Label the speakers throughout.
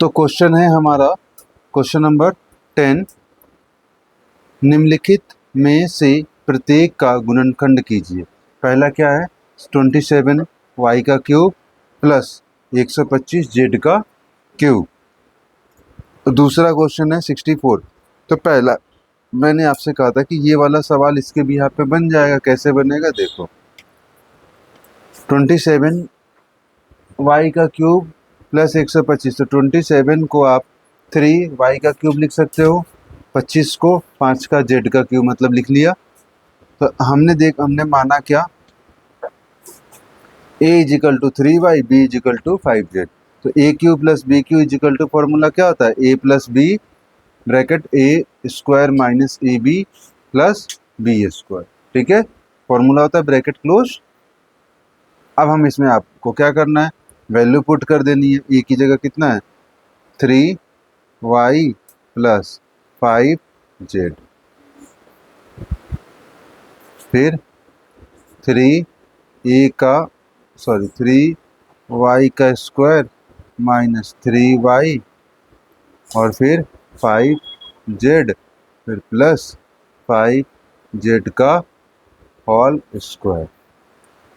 Speaker 1: तो क्वेश्चन है हमारा क्वेश्चन नंबर 10, निम्नलिखित में से प्रत्येक का गुणनखंड कीजिए। पहला क्या है 27 y का क्यूब प्लस 125 z का क्यूब। दूसरा क्वेश्चन है 64। तो पहला मैंने आपसे कहा था कि ये वाला सवाल इसके भी यहाँ पे बन जाएगा। कैसे बनेगा देखो, 27 y का क्यूब प्लस 125। तो 27 को आप 3y का क्यूब लिख सकते हो, 25 को 5 का z का क्यूब मतलब लिख लिया। तो हमने माना क्या, a equal to 3y, b equal to 5z। तो a cube plus B cube equal to formula क्या होता है, a plus B bracket a square minus A B plus B square. ठीक है, फॉर्मूला होता है ब्रैकेट क्लोज। अब हम इसमें आपको क्या करना है, वैल्यू पुट कर देनी है। ए की जगह कितना है 3y प्लस 5z, फिर 3y का स्क्वायर माइनस 3y और फिर 5z, फिर प्लस 5z का होल स्क्वायर।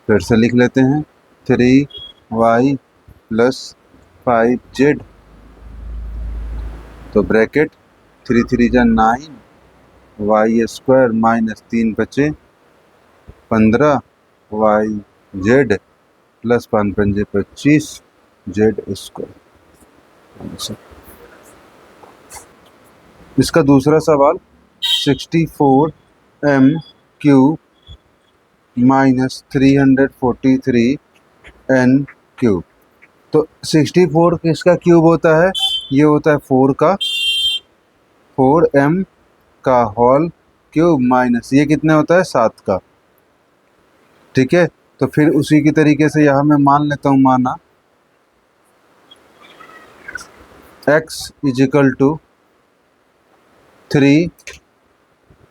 Speaker 1: फिर से लिख लेते हैं 3y प्लस 5z, तो ब्रैकेट 3 3 जा 9 y स्क्वायर माइनस 3 बचे 15 yz प्लस 5 पंजे 25 z स्क्वायर। इसका दूसरा सवाल 64m cube minus 343 n cube. तो 64 किसका क्यूब होता है, ये होता है 4m का होल क्यूब माइनस ये कितने होता है 7 का। ठीक है, तो फिर उसी की तरीके से यहाँ मैं मान लेता हूँ, माना x equal to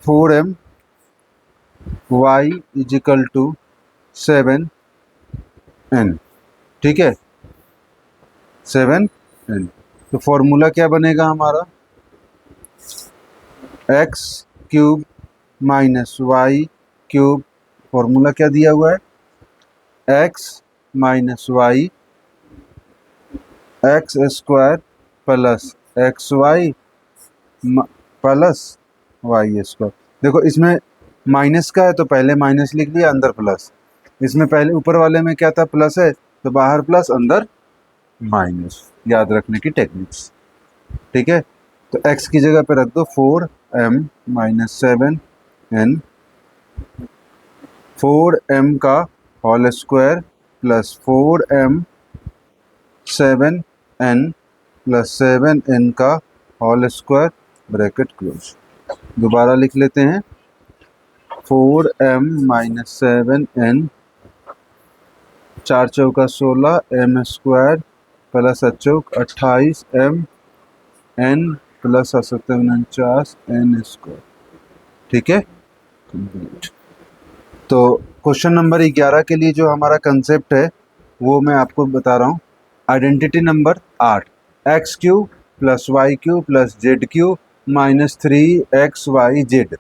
Speaker 1: 4m, y equal to 7n। ठीक है, 7n। तो फॉर्मूला क्या बनेगा हमारा, x cube minus y cube, formula क्या दिया हुआ है x minus y X square plus X Y plus Y square. देखो इसमें माइनस का है तो पहले माइनस लिख लिया, अंदर प्लस। इसमें पहले ऊपर वाले में क्या था, प्लस है तो बाहर प्लस अंदर माइनस, याद रखने की टेक्निक्स। ठीक है, तो x की जगह पे रख दो 4m माइनस 7n, 4m का whole square plus 4m 7n plus 7n का होल स्क्वायर ब्रैकेट क्लोज। दोबारा लिख लेते हैं 4m माइनस 7n, 4 चौका 16 m स्क्वायर प्लस अचौक 28 m n plus 49 n square. ठीक है, कंप्लीट। तो क्वेश्चन नंबर 11 के लिए जो हमारा कंसेप्ट है वो मैं आपको बता रहा हूँ। Identity number 8, X cube plus Y cube plus Z cube minus 3xyz।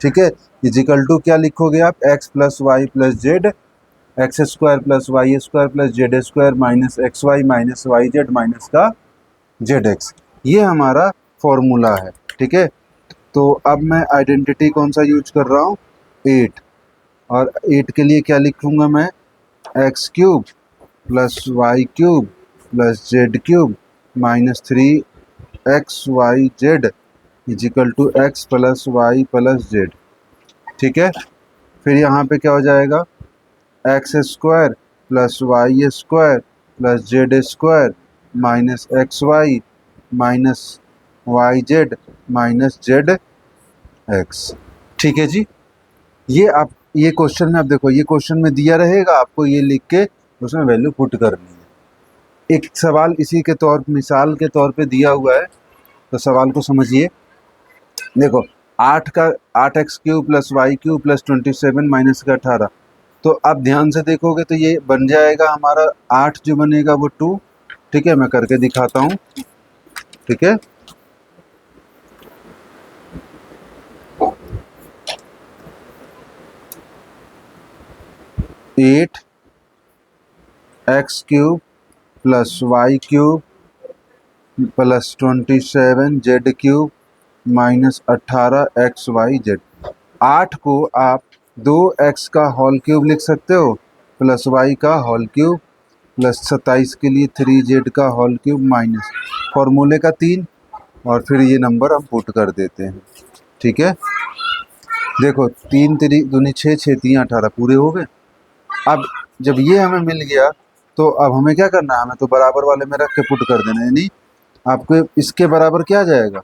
Speaker 1: ठीक है, इजिकल टू क्या लिखोगे आप, x plus Y plus Z, X square plus Y square plus Z square minus X Y minus Y Z minus का Z X. ये हमारा formula है। ठीक है, तो अब मैं आइडेंटिटी कौन सा यूज कर रहा हूँ, 8। और 8 के लिए क्या लिखूँगा मैं, X cube plus Y cube plus Z cube minus 3xyz equal to X plus Y plus Z. ठीक है, फिर यहाँ पे क्या हो जाएगा, X square plus Y square plus Z square minus X Y minus Y Z minus Z X. ठीक है जी, ये क्वेश्चन में आप देखो, ये क्वेश्चन में दिया रहेगा, आपको ये लिख के उसमें वैल्यू पुट करनी है। एक सवाल इसी के मिसाल के तौर पे दिया हुआ है, तो सवाल को समझिए। देखो 8x cube plus Y cube plus 27 minus का 18। तो आप ध्यान से देखोगे तो ये बन जाएगा हमारा 8 जो बनेगा वो 2। ठीक है, मैं करके दिखाता हूँ। ठीक है, eight X cube plus Y cube plus 27 Z cube minus 18 X Y Z. 8 को आप 2x का होल क्यूब लिख सकते हो प्लस वाई का होल क्यूब प्लस 27 के लिए 3z का होल क्यूब माइनस फॉर्मूले का 3 और फिर ये नंबर हम पुट कर देते हैं। ठीक है, देखो 3 3 दूनी 6 6 3 18 पूरे हो गए। अब जब ये हमें मिल गया तो अब हमें क्या करना है, हमें तो बराबर वाले में रख के पुट कर देना है। यानी आपको इसके बराबर क्या आ जाएगा,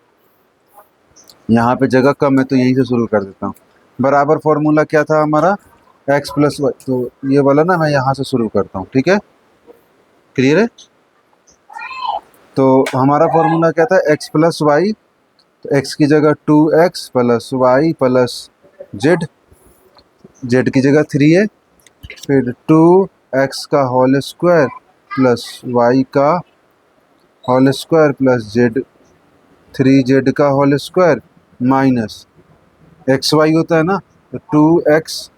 Speaker 1: यहाँ पे जगह कम है तो यहीं से शुरू कर देता हूँ। बराबर फॉर्मूला क्या था हमारा, x प्लस वाई, तो ये वाला ना मैं यहाँ से शुरू करता हूँ। ठीक है, क्लियर है। तो हमारा फॉर्मूला क्या था, x प्लस वाई, तो x की जगह 2x plus Y plus Z, Z की जगह 3 है, फिर 2x का होल स्क्वायर प्लस वाई का whole square plus Z 3z का whole square minus X Y होता है ना, तो 2x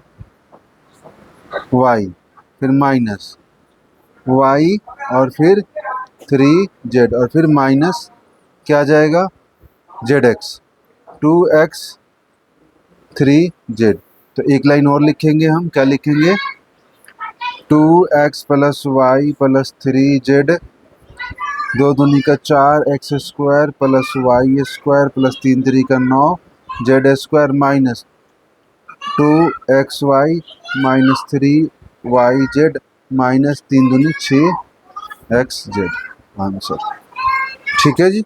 Speaker 1: वाई फिर माइनस वाई और फिर 3z और फिर माइनस क्या आ जाएगा जेड एक्स 2x 3z। तो एक लाइन और लिखेंगे हम, क्या लिखेंगे, 2x plus Y plus 3z, 2 दूनी का 4 X square plus Y square plus 3 3 का 9 Z square minus 2xy minus 3yz minus 3 दूनी 6xz आंसर। ठीक है जी।